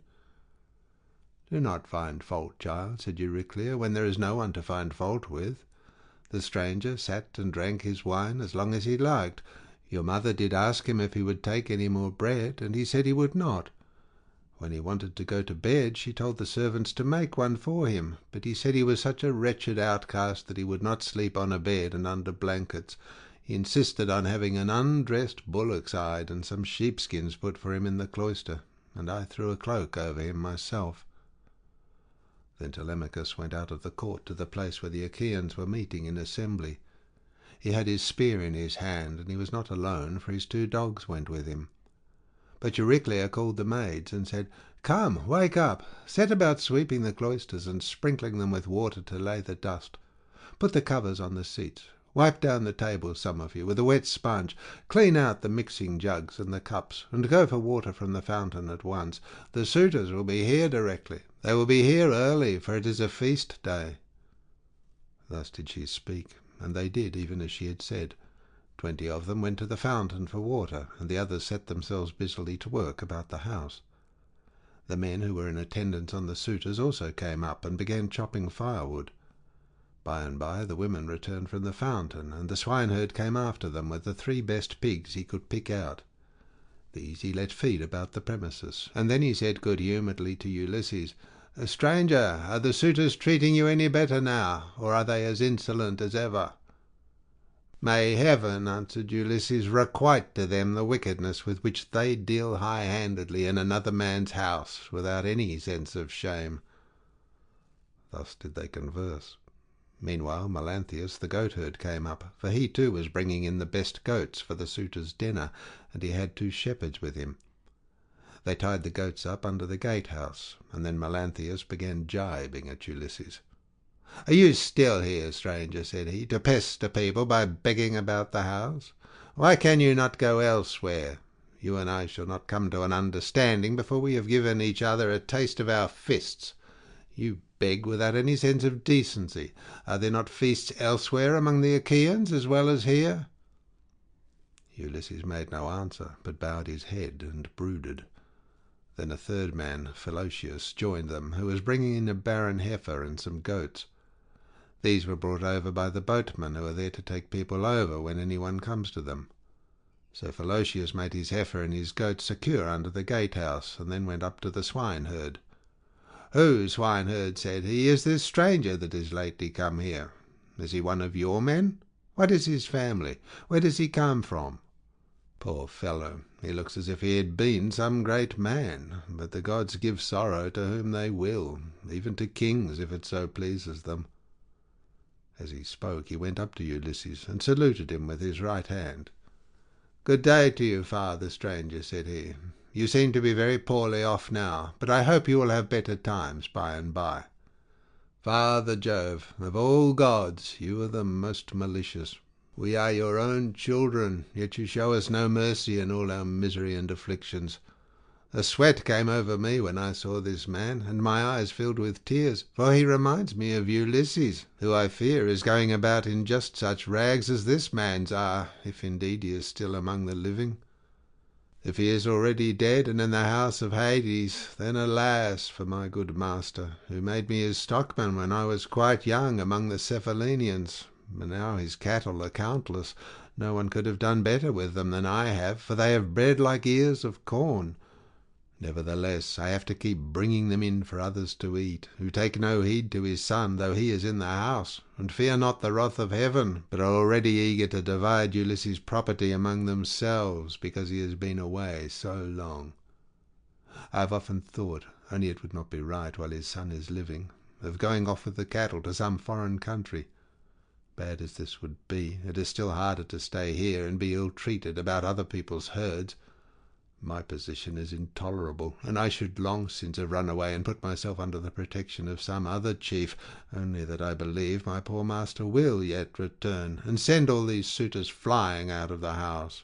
"Do not find fault, child," said Euryclea, "when there is no one to find fault with. The stranger sat and drank his wine as long as he liked. Your mother did ask him if he would take any more bread, and he said he would not. When he wanted to go to bed, she told the servants to make one for him, but he said he was such a wretched outcast that he would not sleep on a bed and under blankets. He insisted on having an undressed bullock's hide and some sheepskins put for him in the cloister, and I threw a cloak over him myself." Then Telemachus went out of the court to the place where the Achaeans were meeting in assembly. He had his spear in his hand, and he was not alone, for his 2 dogs went with him. But Euryclea called the maids and said, "Come, wake up, set about sweeping the cloisters and sprinkling them with water to lay the dust. Put the covers on the seats. Wipe down the tables, some of you, with a wet sponge. Clean out the mixing jugs and the cups, and go for water from the fountain at once. The suitors will be here directly. They will be here early, for it is a feast day." Thus did she speak, and they did even as she had said. 20 of them went to the fountain for water, and the others set themselves busily to work about the house. The men who were in attendance on the suitors also came up and began chopping firewood. By and by the women returned from the fountain, and the swineherd came after them with the 3 best pigs he could pick out. These he let feed about the premises, and then he said good-humouredly to Ulysses, "Stranger, are the suitors treating you any better now, or are they as insolent as ever?" "May heaven," answered Ulysses, "requite to them the wickedness with which they deal high-handedly in another man's house, without any sense of shame." Thus did they converse. Meanwhile Melanthius the goatherd came up, for he too was bringing in the best goats for the suitors' dinner, and he had 2 shepherds with him. They tied the goats up under the gatehouse, and then Melanthius began gibing at Ulysses. "Are you still here, stranger," said he, "to pester people by begging about the house? Why can you not go elsewhere? You and I shall not come to an understanding before we have given each other a taste of our fists. You beg without any sense of decency. Are there not feasts elsewhere among the Achaeans as well as here?" Ulysses made no answer, but bowed his head and brooded. Then a 3rd man, Philocius, joined them, who was bringing in a barren heifer and some goats. These were brought over by the boatmen who are there to take people over when anyone comes to them. So Philocius made his heifer and his goats secure under the gatehouse, and then went up to the swineherd. "Who, swineherd," said he, "is this stranger that is lately come here? Is he one of your men? What is his family? Where does he come from? Poor fellow, he looks as if he had been some great man, but the gods give sorrow to whom they will, even to kings if it so pleases them." As he spoke he went up to Ulysses and saluted him with his right hand. "Good day to you, father stranger," said he. "You seem to be very poorly off now, but I hope you will have better times by and by. Father Jove, of all gods you are the most malicious. We are your own children, yet you show us no mercy in all our misery and afflictions. A sweat came over me when I saw this man, and my eyes filled with tears, for he reminds me of Ulysses, who I fear is going about in just such rags as this man's are, if indeed he is still among the living." If he is already dead and in the house of Hades, then alas for my good master, who made me his stockman when I was quite young among the Cephallenians. And now his cattle are countless. No one could have done better with them than I have, for they have bred like ears of corn. Nevertheless, I have to keep bringing them in for others to eat, who take no heed to his son, though he is in the house, and fear not the wrath of heaven, but are already eager to divide Ulysses' property among themselves, because he has been away so long. I have often thought, only it would not be right while his son is living, of going off with the cattle to some foreign country. Bad as this would be, it is still harder to stay here and be ill-treated about other people's herds. My position is intolerable, and I should long since have run away and put myself under the protection of some other chief, only that I believe my poor master will yet return, and send all these suitors flying out of the house."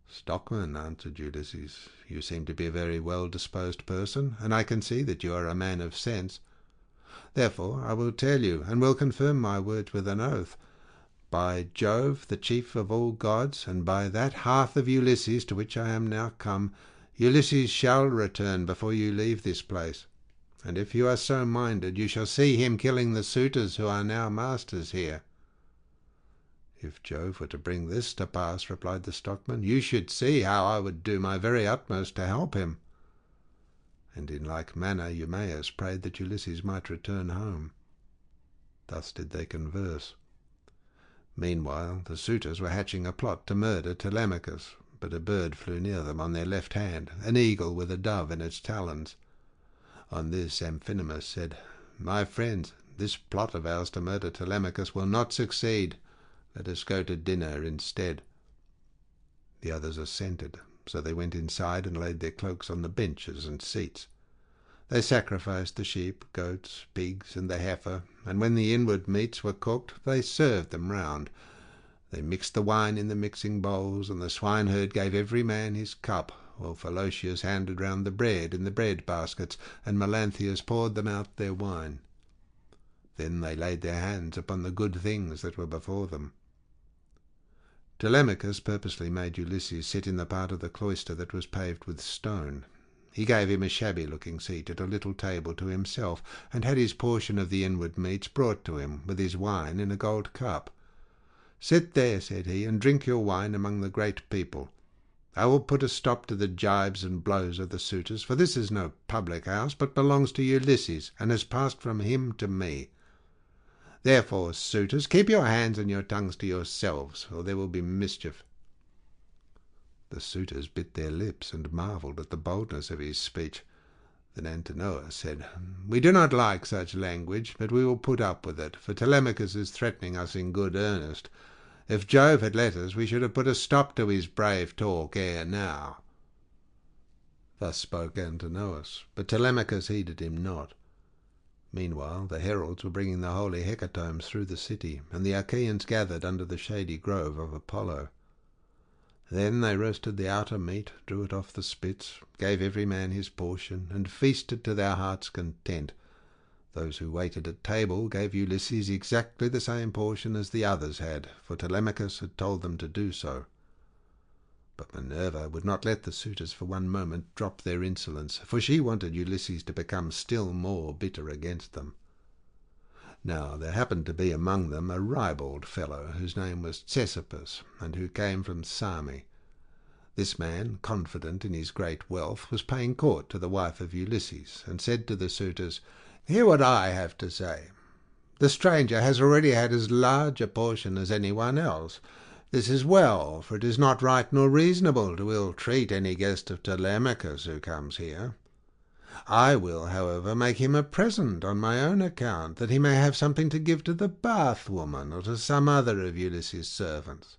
"Stockman," answered Ulysses, "you seem to be a very well-disposed person, and I can see that you are a man of sense. Therefore I will tell you, and will confirm my words with an oath. By Jove, the chief of all gods, and by that hearth of Ulysses to which I am now come, Ulysses shall return before you leave this place. And if you are so minded, you shall see him killing the suitors who are now masters here." "If Jove were to bring this to pass," replied the stockman, "you should see how I would do my very utmost to help him." And in like manner Eumaeus prayed that Ulysses might return home. Thus did they converse. Meanwhile the suitors were hatching a plot to murder Telemachus, but a bird flew near them on their left hand, an eagle with a dove in its talons. On this Amphinomus said, "My friends, this plot of ours to murder Telemachus will not succeed. Let us go to dinner instead." The others assented, so they went inside and laid their cloaks on the benches and seats. They sacrificed the sheep, goats, pigs, and the heifer, and when the inward meats were cooked, they served them round. They mixed the wine in the mixing bowls, and the swineherd gave every man his cup, while Philautius handed round the bread in the bread baskets, and Melanthius poured them out their wine. Then they laid their hands upon the good things that were before them. Telemachus purposely made Ulysses sit in the part of the cloister that was paved with stone. He gave him a shabby-looking seat at a little table to himself, and had his portion of the inward meats brought to him, with his wine in a gold cup. "Sit there," said he, "and drink your wine among the great people. I will put a stop to the gibes and blows of the suitors, for this is no public house, but belongs to Ulysses, and has passed from him to me. Therefore, suitors, keep your hands and your tongues to yourselves, or there will be mischief." The suitors bit their lips and marvelled at the boldness of his speech. Then Antinous said, "We do not like such language, but we will put up with it, for Telemachus is threatening us in good earnest. If Jove had let us, we should have put a stop to his brave talk ere now." Thus spoke Antinous, but Telemachus heeded him not. Meanwhile the heralds were bringing the holy hecatombs through the city, and the Achaeans gathered under the shady grove of Apollo. Then they roasted the outer meat, drew it off the spits, gave every man his portion, and feasted to their hearts' content. Those who waited at table gave Ulysses exactly the same portion as the others had, for Telemachus had told them to do so. But Minerva would not let the suitors for one moment drop their insolence, for she wanted Ulysses to become still more bitter against them. Now there happened to be among them a ribald fellow, whose name was Ctesippus, and who came from Same. This man, confident in his great wealth, was paying court to the wife of Ulysses, and said to the suitors, "Hear what I have to say. The stranger has already had as large a portion as anyone else. This is well, for it is not right nor reasonable to ill-treat any guest of Telemachus who comes here. I will, however, make him a present on my own account, that he may have something to give to the bath-woman, or to some other of Ulysses' servants."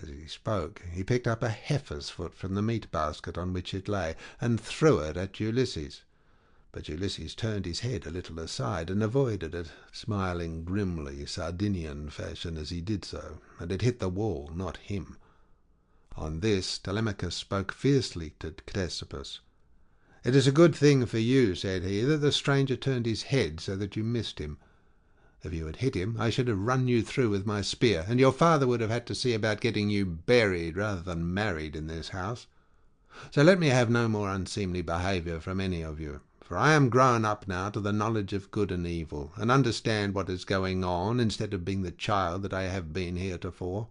As he spoke, he picked up a heifer's foot from the meat-basket on which it lay, and threw it at Ulysses. But Ulysses turned his head a little aside, and avoided it, smiling grimly, Sardinian fashion, as he did so, and it hit the wall, not him. On this Telemachus spoke fiercely to Ctesippus. "It is a good thing for you," said he, "that the stranger turned his head so that you missed him. If you had hit him, I should have run you through with my spear, and your father would have had to see about getting you buried rather than married in this house. So let me have no more unseemly behaviour from any of you, for I am grown up now to the knowledge of good and evil, and understand what is going on, instead of being the child that I have been heretofore.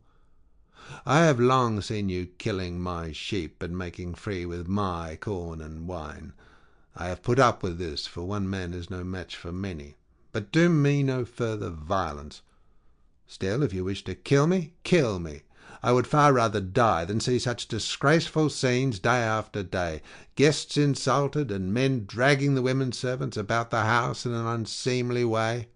I have long seen you killing my sheep and making free with my corn and wine. I have put up with this, for one man is no match for many. But do me no further violence. Still, if you wish to kill me, kill me. I would far rather die than see such disgraceful scenes day after day, guests insulted, and men dragging the women servants about the house in an unseemly way."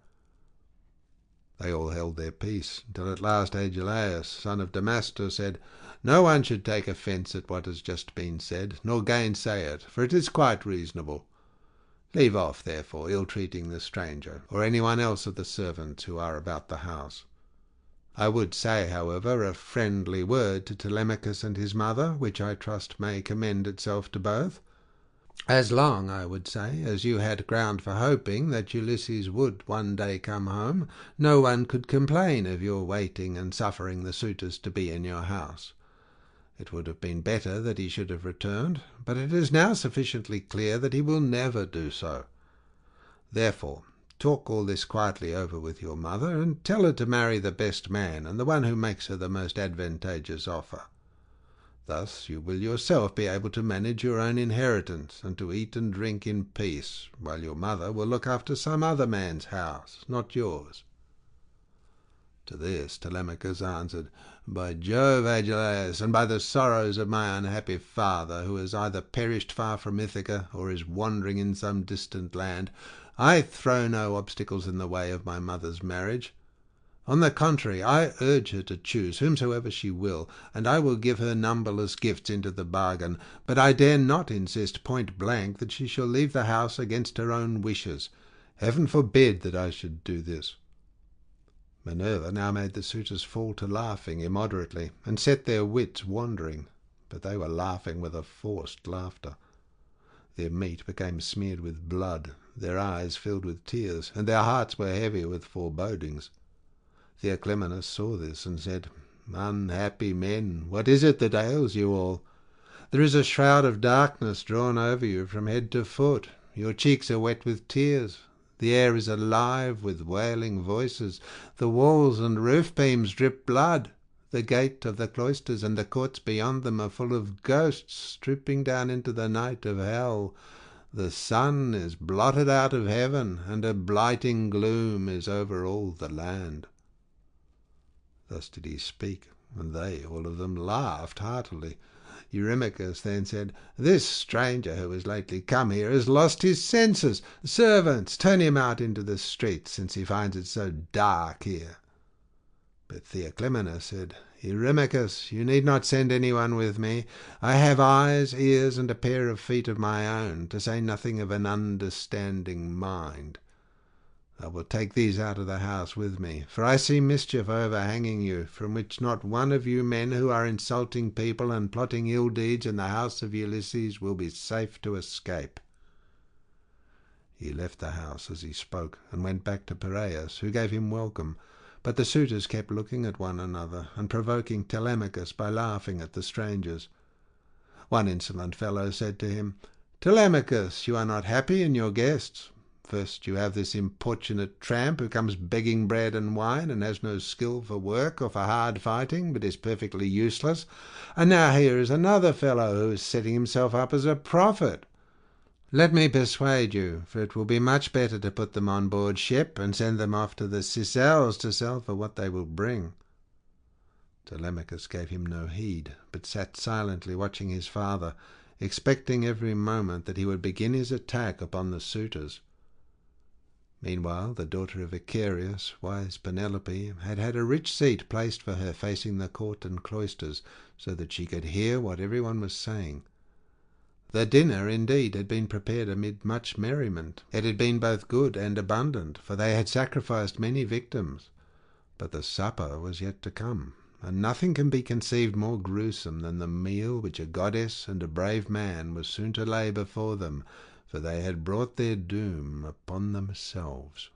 They all held their peace, until at last Agelaus, son of Damastor, said, "No one should take offence at what has just been said, nor gainsay it, for it is quite reasonable. Leave off, therefore, ill-treating the stranger, or any one else of the servants who are about the house. I would say, however, a friendly word to Telemachus and his mother, which I trust may commend itself to both. As long, I would say, as you had ground for hoping that Ulysses would one day come home, no one could complain of your waiting and suffering the suitors to be in your house. It would have been better that he should have returned, but it is now sufficiently clear that he will never do so. Therefore, talk all this quietly over with your mother, and tell her to marry the best man, and the one who makes her the most advantageous offer. Thus you will yourself be able to manage your own inheritance, and to eat and drink in peace, while your mother will look after some other man's house, not yours." To this Telemachus answered, "By Jove, Agelaus, and by the sorrows of my unhappy father, who has either perished far from Ithaca, or is wandering in some distant land, I throw no obstacles in the way of my mother's marriage. On the contrary, I urge her to choose whomsoever she will, and I will give her numberless gifts into the bargain, but I dare not insist point blank that she shall leave the house against her own wishes. Heaven forbid that I should do this." Minerva now made the suitors fall to laughing immoderately, and set their wits wandering, but they were laughing with a forced laughter. Their meat became smeared with blood, their eyes filled with tears, and their hearts were heavy with forebodings. Theoclymenus saw this, and said, "Unhappy men, what is it that ails you all? There is a shroud of darkness drawn over you from head to foot. Your cheeks are wet with tears. The air is alive with wailing voices. The walls and roof beams drip blood. The gate of the cloisters and the courts beyond them are full of ghosts trooping down into the night of hell. The sun is blotted out of heaven, and a blighting gloom is over all the land." Thus did he speak, and they all of them laughed heartily. Eurymachus then said, "This stranger who has lately come here has lost his senses. Servants, turn him out into the streets, since he finds it so dark here." But Theoclymenus said, "Eurymachus, you need not send anyone with me. I have eyes, ears, and a pair of feet of my own, to say nothing of an understanding mind. I will take these out of the house with me, for I see mischief overhanging you, from which not one of you men who are insulting people and plotting ill deeds in the house of Ulysses will be safe to escape." He left the house as he spoke, and went back to Piraeus, who gave him welcome, but the suitors kept looking at one another, and provoking Telemachus by laughing at the strangers. One insolent fellow said to him, "Telemachus, you are not happy in your guests. First you have this importunate tramp who comes begging bread and wine, and has no skill for work or for hard fighting, but is perfectly useless. And now here is another fellow who is setting himself up as a prophet. Let me persuade you, for it will be much better to put them on board ship, and send them off to the Sicels to sell for what they will bring." Telemachus gave him no heed, but sat silently watching his father, expecting every moment that he would begin his attack upon the suitors. Meanwhile the daughter of Icarius, wise Penelope, had had a rich seat placed for her facing the court and cloisters, so that she could hear what everyone was saying. The dinner, indeed, had been prepared amid much merriment. It had been both good and abundant, for they had sacrificed many victims. But the supper was yet to come, and nothing can be conceived more gruesome than the meal which a goddess and a brave man was soon to lay before them, for they had brought their doom upon themselves.